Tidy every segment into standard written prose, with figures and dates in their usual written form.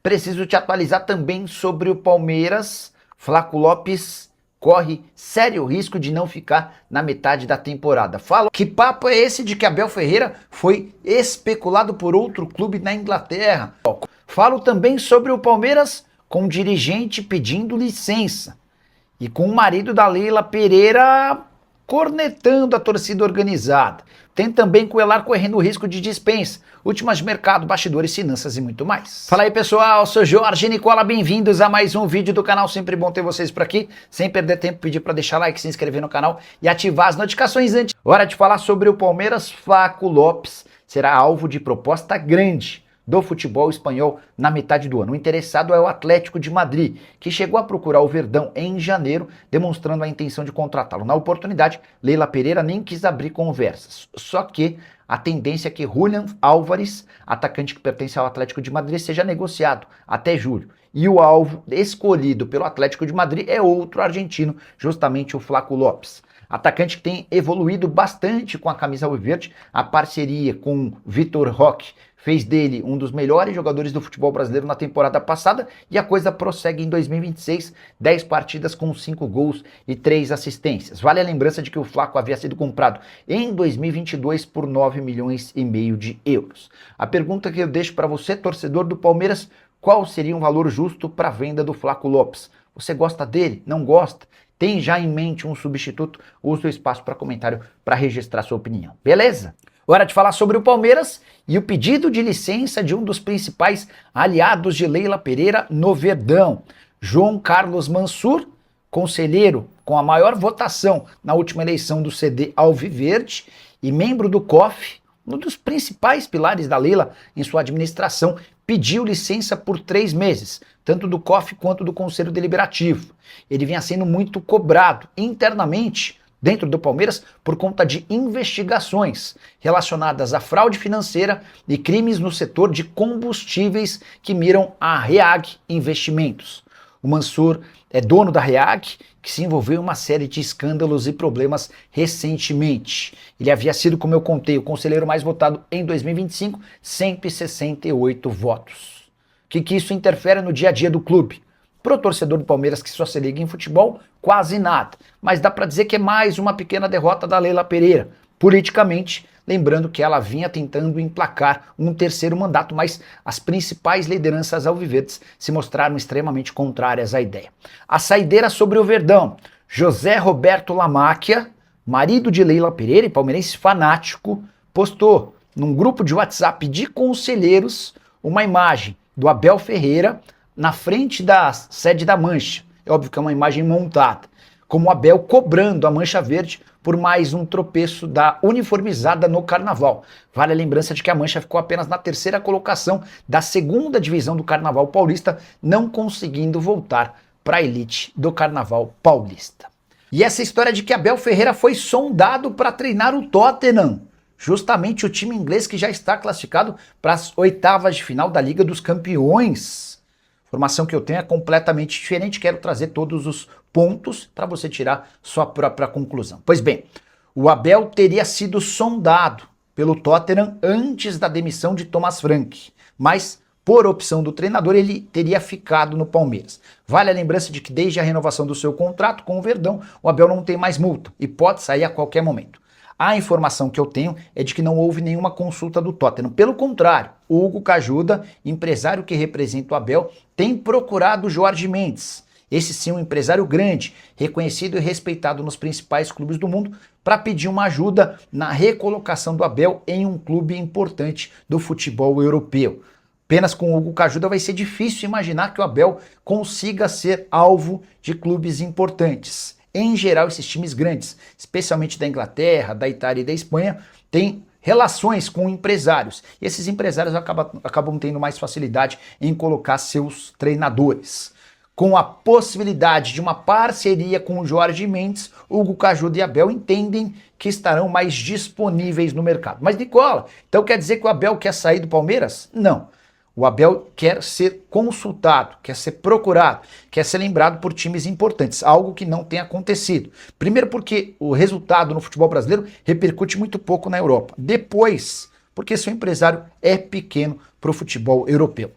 Preciso te atualizar também sobre o Palmeiras. Flaco Lopes corre sério risco de não ficar na metade da temporada. Fala, que papo é esse de que Abel Ferreira foi especulado por outro clube na Inglaterra? Falo também sobre o Palmeiras com o dirigente pedindo licença e com o marido da Leila Pereira cornetando a torcida organizada. Tem também com o Elar correndo risco de dispensa, últimas de mercado, bastidores, finanças e muito mais. Fala aí pessoal, sou Jorge Nicola, bem-vindos a mais um vídeo do canal, sempre bom ter vocês por aqui. Sem perder tempo, pedir para deixar like, se inscrever no canal e ativar as notificações antes. Hora de falar sobre o Palmeiras. Flaco Lopes será alvo de proposta grande do futebol espanhol na metade do ano. O interessado é o Atlético de Madrid, que chegou a procurar o Verdão em janeiro, demonstrando a intenção de contratá-lo. Na oportunidade, Leila Pereira nem quis abrir conversas. Só que a tendência é que Julián Álvares, atacante que pertence ao Atlético de Madrid, seja negociado até julho. E o alvo escolhido pelo Atlético de Madrid é outro argentino, justamente o Flaco Lopes. Atacante que tem evoluído bastante com a camisa alviverde, a parceria com Vitor Roque fez dele um dos melhores jogadores do futebol brasileiro na temporada passada e a coisa prossegue em 2026, 10 partidas com 5 gols e 3 assistências. Vale a lembrança de que o Flaco havia sido comprado em 2022 por 9,5 milhões de euros. A pergunta que eu deixo para você, torcedor do Palmeiras, qual seria um valor justo para a venda do Flaco Lopes? Você gosta dele? Não gosta? Tem já em mente um substituto? Use o espaço para comentário para registrar sua opinião. Beleza? Hora de falar sobre o Palmeiras e o pedido de licença de um dos principais aliados de Leila Pereira no Verdão. João Carlos Mansur, conselheiro com a maior votação na última eleição do CD Alviverde e membro do COF, um dos principais pilares da Leila em sua administração, pediu licença por 3 meses, tanto do COF quanto do Conselho Deliberativo. Ele vinha sendo muito cobrado internamente dentro do Palmeiras por conta de investigações relacionadas à fraude financeira e crimes no setor de combustíveis que miram a REAG Investimentos. O Mansur é dono da REAG, que se envolveu em uma série de escândalos e problemas recentemente. Ele havia sido, como eu contei, o conselheiro mais votado em 2025, 168 votos. O que isso interfere no dia a dia do clube? Para o torcedor do Palmeiras que só se liga em futebol, quase nada. Mas dá para dizer que é mais uma pequena derrota da Leila Pereira, politicamente, lembrando que ela vinha tentando emplacar um terceiro mandato, mas as principais lideranças alviverdes se mostraram extremamente contrárias à ideia. A saideira sobre o Verdão. José Roberto Lamáquia, marido de Leila Pereira e palmeirense fanático, postou num grupo de WhatsApp de conselheiros uma imagem do Abel Ferreira na frente da sede da Mancha. É óbvio que é uma imagem montada, como o Abel cobrando a Mancha Verde por mais um tropeço da uniformizada no Carnaval. Vale a lembrança de que a Mancha ficou apenas na 3ª colocação da 2ª divisão do Carnaval Paulista, não conseguindo voltar para a elite do Carnaval Paulista. E essa história de que Abel Ferreira foi sondado para treinar o Tottenham, justamente o time inglês que já está classificado para as 8ª de final da Liga dos Campeões. Informação que eu tenho é completamente diferente, quero trazer todos os pontos para você tirar sua própria conclusão. Pois bem, o Abel teria sido sondado pelo Tottenham antes da demissão de Thomas Frank, mas por opção do treinador ele teria ficado no Palmeiras. Vale a lembrança de que desde a renovação do seu contrato com o Verdão, o Abel não tem mais multa e pode sair a qualquer momento. A informação que eu tenho é de que não houve nenhuma consulta do Tottenham. Pelo contrário, o Hugo Cajuda, empresário que representa o Abel, tem procurado o Jorge Mendes. Esse sim, um empresário grande, reconhecido e respeitado nos principais clubes do mundo, para pedir uma ajuda na recolocação do Abel em um clube importante do futebol europeu. Apenas com o Hugo Cajuda vai ser difícil imaginar que o Abel consiga ser alvo de clubes importantes. Em geral, esses times grandes, especialmente da Inglaterra, da Itália e da Espanha, têm relações com empresários. E esses empresários acabam tendo mais facilidade em colocar seus treinadores. Com a possibilidade de uma parceria com o Jorge Mendes, Hugo Cajuda e Abel entendem que estarão mais disponíveis no mercado. Mas Nicola, então quer dizer que o Abel quer sair do Palmeiras? Não. O Abel quer ser consultado, quer ser procurado, quer ser lembrado por times importantes, algo que não tem acontecido. Primeiro porque o resultado no futebol brasileiro repercute muito pouco na Europa. Depois, porque seu empresário é pequeno para o futebol europeu.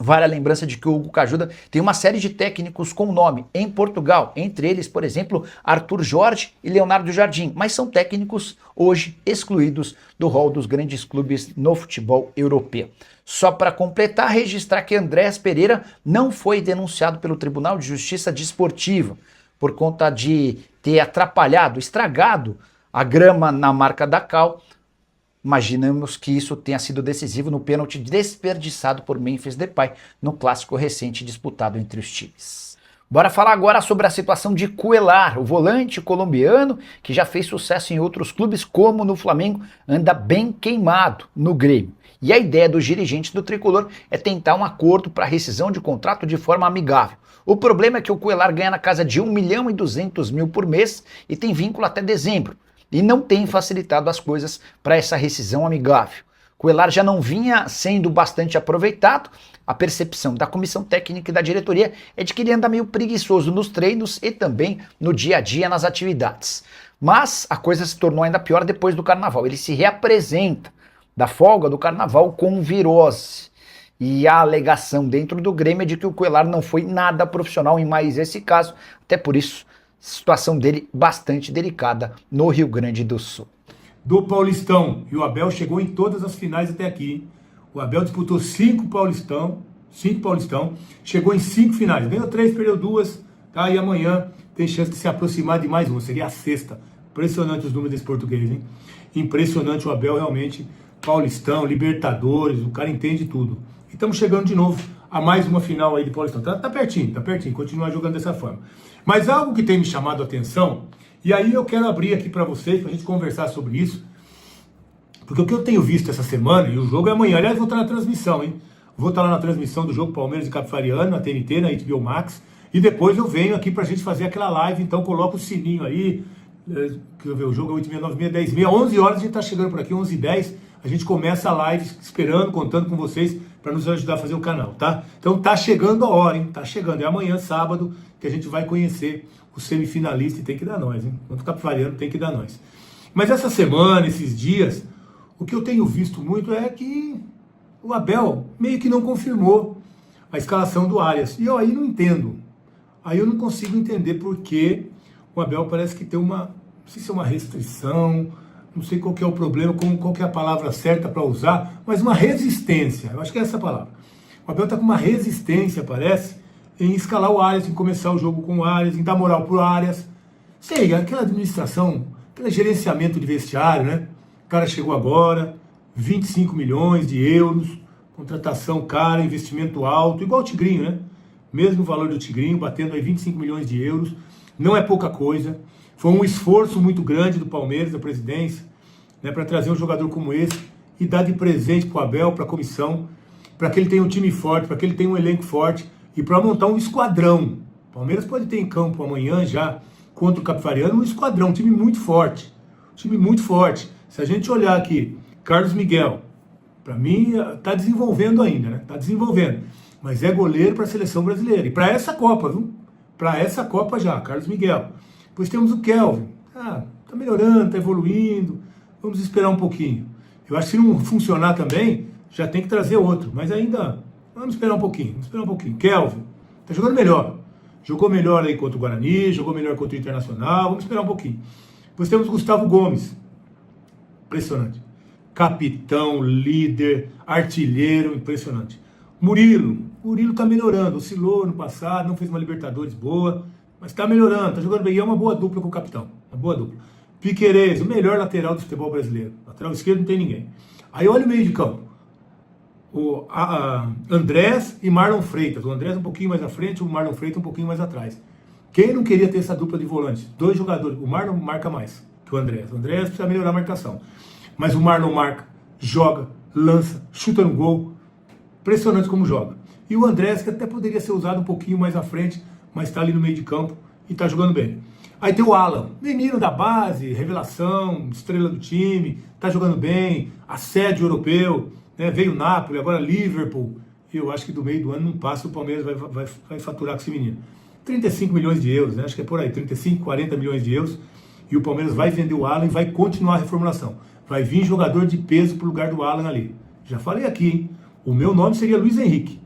Vale a lembrança de que o Hugo Cajuda tem uma série de técnicos com nome em Portugal, entre eles, por exemplo, Arthur Jorge e Leonardo Jardim, mas são técnicos hoje excluídos do rol dos grandes clubes no futebol europeu. Só para completar, registrar que Andréas Pereira não foi denunciado pelo Tribunal de Justiça Desportiva por conta de ter atrapalhado, estragado a grama na marca da Cal. Imaginamos que isso tenha sido decisivo no pênalti desperdiçado por Memphis Depay no clássico recente disputado entre os times. Bora falar agora sobre a situação de Cuéllar, o volante colombiano que já fez sucesso em outros clubes, como no Flamengo, anda bem queimado no Grêmio. E a ideia dos dirigentes do tricolor é tentar um acordo para rescisão de contrato de forma amigável. O problema é que o Cuéllar ganha na casa de 1.200.000 por mês e tem vínculo até dezembro. E não tem facilitado as coisas para essa rescisão amigável. Cuéllar já não vinha sendo bastante aproveitado. A percepção da comissão técnica e da diretoria é de que ele anda meio preguiçoso nos treinos e também no dia a dia nas atividades. Mas a coisa se tornou ainda pior depois do Carnaval. Ele se reapresenta da folga do Carnaval com virose. E a alegação dentro do Grêmio é de que o Cuéllar não foi nada profissional em mais esse caso, até por isso situação dele bastante delicada no Rio Grande do Sul. Do Paulistão, e o Abel chegou em todas as finais até aqui, hein? O Abel disputou 5 Paulistão, chegou em 5 finais, ganhou 3, perdeu 2, tá? E amanhã tem chance de se aproximar de mais uma, seria a 6ª. Impressionante os números desse português, hein? Impressionante o Abel, realmente, Paulistão, Libertadores, o cara entende tudo. E estamos chegando de novo a mais uma final aí de Paulistão. Tá pertinho, continuar jogando dessa forma. Mas algo que tem me chamado a atenção, e aí eu quero abrir aqui para vocês, para a gente conversar sobre isso, porque o que eu tenho visto essa semana, e o jogo é amanhã, aliás, vou estar na transmissão, hein? Vou estar lá na transmissão do jogo Palmeiras e Capivariano, na TNT, na HBO Max, e depois eu venho aqui pra gente fazer aquela live, então coloca o sininho aí, quer ver, o jogo é 8h30, 9h30, 10h30, 11 horas a gente tá chegando por aqui, 11h10, a gente começa a live esperando, contando com vocês, para nos ajudar a fazer o canal, tá? Então tá chegando a hora, hein? Tá chegando, é amanhã, sábado, que a gente vai conhecer o semifinalista e tem que dar nós, hein? Quanto Capivariano tem que dar nós. Mas essa semana, esses dias, o que eu tenho visto muito é que o Abel meio que não confirmou a escalação do Arias. E eu aí não entendo. Aí eu não consigo entender porque o Abel parece que tem uma, não sei se é uma restrição, não sei qual que é o problema, qual que é a palavra certa para usar, mas uma resistência, eu acho que é essa a palavra. O Abel está com uma resistência, parece, em escalar o Arias, em começar o jogo com o Arias, em dar moral pro Arias. Sei, aquela administração, aquele gerenciamento de vestiário, né? O cara chegou agora, 25 milhões de euros, contratação cara, investimento alto, igual o Tigrinho, né? Mesmo valor do Tigrinho, batendo aí 25 milhões de euros, não é pouca coisa. Foi um esforço muito grande do Palmeiras, da presidência, né, para trazer um jogador como esse e dar de presente para o Abel, para a comissão, para que ele tenha um time forte, para que ele tenha um elenco forte e para montar um esquadrão. O Palmeiras pode ter em campo amanhã já, contra o Capivariano, um esquadrão, um time muito forte. Um time muito forte. Se a gente olhar aqui, Carlos Miguel, para mim, está desenvolvendo ainda, né? Está desenvolvendo. Mas é goleiro para a seleção brasileira. E para essa Copa, viu? Para essa Copa já, Carlos Miguel. Depois temos o Kelvin. Tá melhorando, tá evoluindo. Vamos esperar um pouquinho. Eu acho que se não funcionar também, já tem que trazer outro. Mas ainda, vamos esperar um pouquinho. Kelvin, tá jogando melhor. Jogou melhor aí contra o Guarani, jogou melhor contra o Internacional. Vamos esperar um pouquinho. Depois temos o Gustavo Gomes. Impressionante. Capitão, líder, artilheiro, impressionante. Murilo tá melhorando. Oscilou no passado, não fez uma Libertadores boa. Mas está melhorando, está jogando bem. E é uma boa dupla com o capitão. Uma boa dupla. Piquerez, o melhor lateral do futebol brasileiro. Lateral esquerdo não tem ninguém. Aí olha o meio de campo. O Andrés e Marlon Freitas. O Andrés um pouquinho mais à frente, o Marlon Freitas um pouquinho mais atrás. Quem não queria ter essa dupla de volantes? 2 jogadores. O Marlon marca mais que o Andrés. O Andrés precisa melhorar a marcação. Mas o Marlon marca, joga, lança, chuta no gol. Impressionante como joga. E o Andrés, que até poderia ser usado um pouquinho mais à frente, mas está ali no meio de campo e está jogando bem. Aí tem o Alan, menino da base, revelação, estrela do time, está jogando bem, assédio europeu, né? Veio o Napoli, agora Liverpool. Eu acho que do meio do ano não passa, o Palmeiras vai faturar com esse menino. 35 milhões de euros, né? Acho que é por aí, 35, 40 milhões de euros. E o Palmeiras vai vender o Alan e vai continuar a reformulação. Vai vir jogador de peso para o lugar do Alan ali. Já falei aqui, hein? O meu nome seria Luiz Henrique.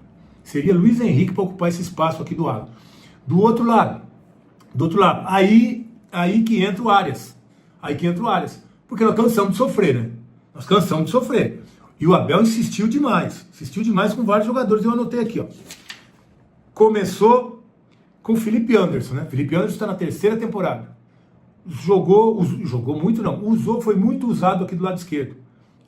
seria Luiz Henrique para ocupar esse espaço aqui do lado. Do outro lado, aí que entra o Arias. Porque nós cansamos de sofrer, né? E o Abel insistiu demais com vários jogadores, eu anotei aqui, ó. Começou com o Felipe Anderson, né? Felipe Anderson está na 3ª temporada. Jogou muito não, foi muito usado aqui do lado esquerdo.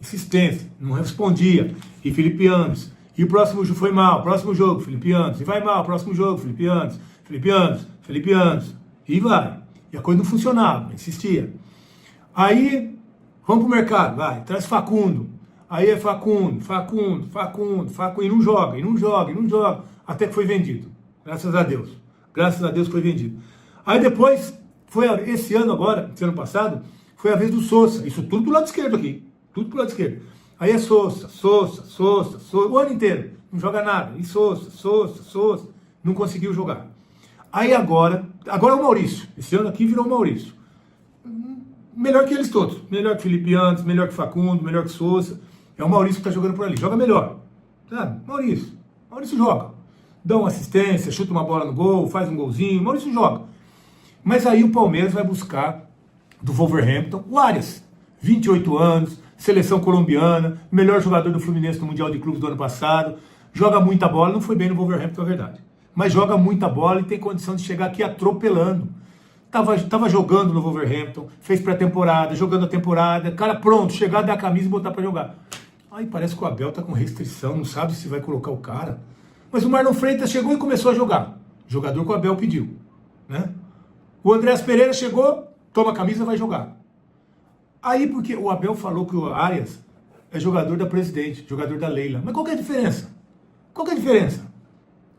Insistência, não respondia. E Felipe Anderson. E o próximo jogo foi mal, próximo jogo, Felipe Anderson. E vai mal, próximo jogo, Felipe Anderson. E vai. E a coisa não funcionava, insistia. Aí, vamos pro mercado, vai, traz Facundo. Aí é Facundo, e não joga. Até que foi vendido. Graças a Deus foi vendido. Aí depois, esse ano passado, foi a vez do Sousa. Isso tudo do lado esquerdo aqui. Tudo pro lado esquerdo. Aí é Sousa, o ano inteiro. Não joga nada. E Sousa. Não conseguiu jogar. Aí agora é o Maurício. Esse ano aqui virou o Maurício. Melhor que eles todos. Melhor que Felipe Anderson, melhor que Facundo, melhor que Sousa. É o Maurício que tá jogando por ali. Joga melhor. Sabe? Maurício joga. Dá uma assistência, chuta uma bola no gol, faz um golzinho. Maurício joga. Mas aí o Palmeiras vai buscar do Wolverhampton o Arias. 28 anos, seleção colombiana, melhor jogador do Fluminense no Mundial de Clubes do ano passado. Joga muita bola, não foi bem no Wolverhampton, é verdade. Mas joga muita bola e tem condição de chegar aqui atropelando. Tava jogando no Wolverhampton, fez pré-temporada, jogando a temporada, cara pronto, chegar, dar a camisa e botar pra jogar. Aí parece que o Abel tá com restrição, não sabe se vai colocar o cara. Mas o Marlon Freitas chegou e começou a jogar. Jogador que o Abel pediu, né? O Andréas Pereira chegou, toma a camisa, vai jogar. Aí porque o Abel falou que o Arias é jogador da Presidente, jogador da Leila. Mas qual que é a diferença?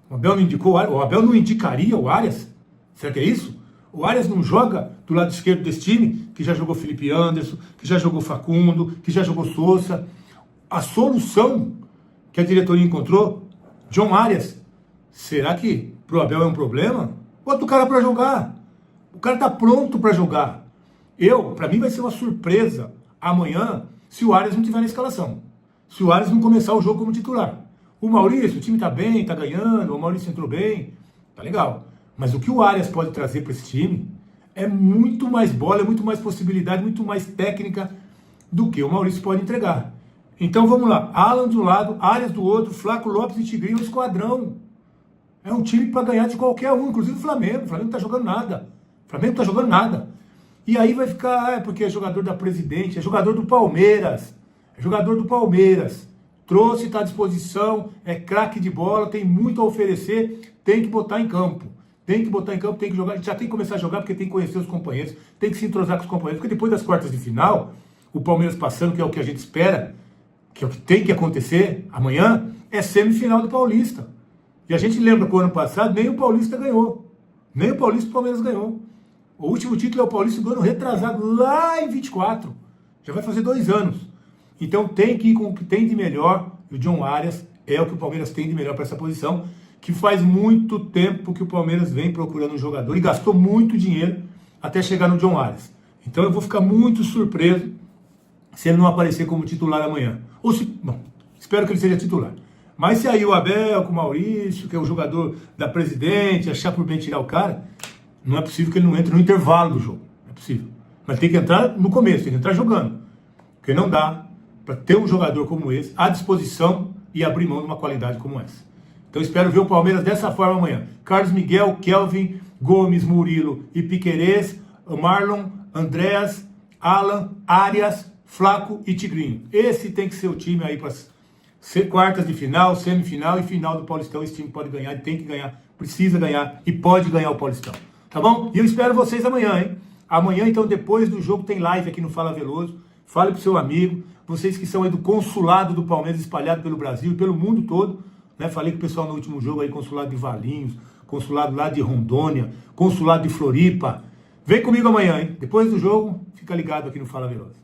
O Abel não indicou, o Abel não indicaria o Arias? Será que é isso? O Arias não joga do lado esquerdo desse time, que já jogou Felipe Anderson, que já jogou Facundo, que já jogou Sousa. A solução que a diretoria encontrou, John Arias, será que pro Abel é um problema? Bota o cara para jogar. O cara tá pronto para jogar. Para mim vai ser uma surpresa amanhã se o Arias não tiver na escalação. Se o Arias não começar o jogo como titular. O Maurício, o time tá bem, tá ganhando, o Maurício entrou bem, tá legal. Mas o que o Arias pode trazer para esse time é muito mais bola, é muito mais possibilidade, muito mais técnica do que o Maurício pode entregar. Então vamos lá, Alan de um lado, Arias do outro, Flaco Lopes e Tigrinho no esquadrão. É um time para ganhar de qualquer um, inclusive o Flamengo. O Flamengo não tá jogando nada. E aí vai ficar, porque é jogador da Presidente, é jogador do Palmeiras. Trouxe, está à disposição, é craque de bola, tem muito a oferecer, tem que botar em campo. Tem que jogar, já tem que começar a jogar porque tem que conhecer os companheiros, tem que se entrosar com os companheiros, porque depois das quartas de final, o Palmeiras passando, que é o que a gente espera, que é o que tem que acontecer amanhã, é semifinal do Paulista. E a gente lembra que o ano passado nem o Paulista ganhou. Nem o Paulista o Palmeiras ganhou. O último título é o Paulista do ano retrasado, lá em 24. Já vai fazer 2 anos. Então tem que ir com o que tem de melhor. E o John Arias é o que o Palmeiras tem de melhor para essa posição, que faz muito tempo que o Palmeiras vem procurando um jogador e gastou muito dinheiro até chegar no John Arias. Então eu vou ficar muito surpreso se ele não aparecer como titular amanhã. Espero que ele seja titular. Mas se aí o Abel com o Maurício, que é o jogador da Presidente, achar por bem tirar o cara, não é possível que ele não entre no intervalo do jogo. Não é possível. Mas tem que entrar no começo, tem que entrar jogando. Porque não dá para ter um jogador como esse à disposição e abrir mão de uma qualidade como essa. Então espero ver o Palmeiras dessa forma amanhã. Carlos Miguel, Kelvin, Gomes, Murilo e Piquerez, Marlon, Andréas, Alan, Arias, Flaco e Tigrinho. Esse tem que ser o time aí para quartas de final, semifinal e final do Paulistão. Esse time pode ganhar, tem que ganhar, precisa ganhar e pode ganhar o Paulistão. Tá bom? E eu espero vocês amanhã, hein? Amanhã, então, depois do jogo, tem live aqui no Fala Veloso. Fale pro seu amigo, vocês que são aí do consulado do Palmeiras espalhado pelo Brasil e pelo mundo todo, né? Falei com o pessoal no último jogo aí, consulado de Valinhos, consulado lá de Rondônia, consulado de Floripa. Vem comigo amanhã, hein? Depois do jogo, fica ligado aqui no Fala Veloso.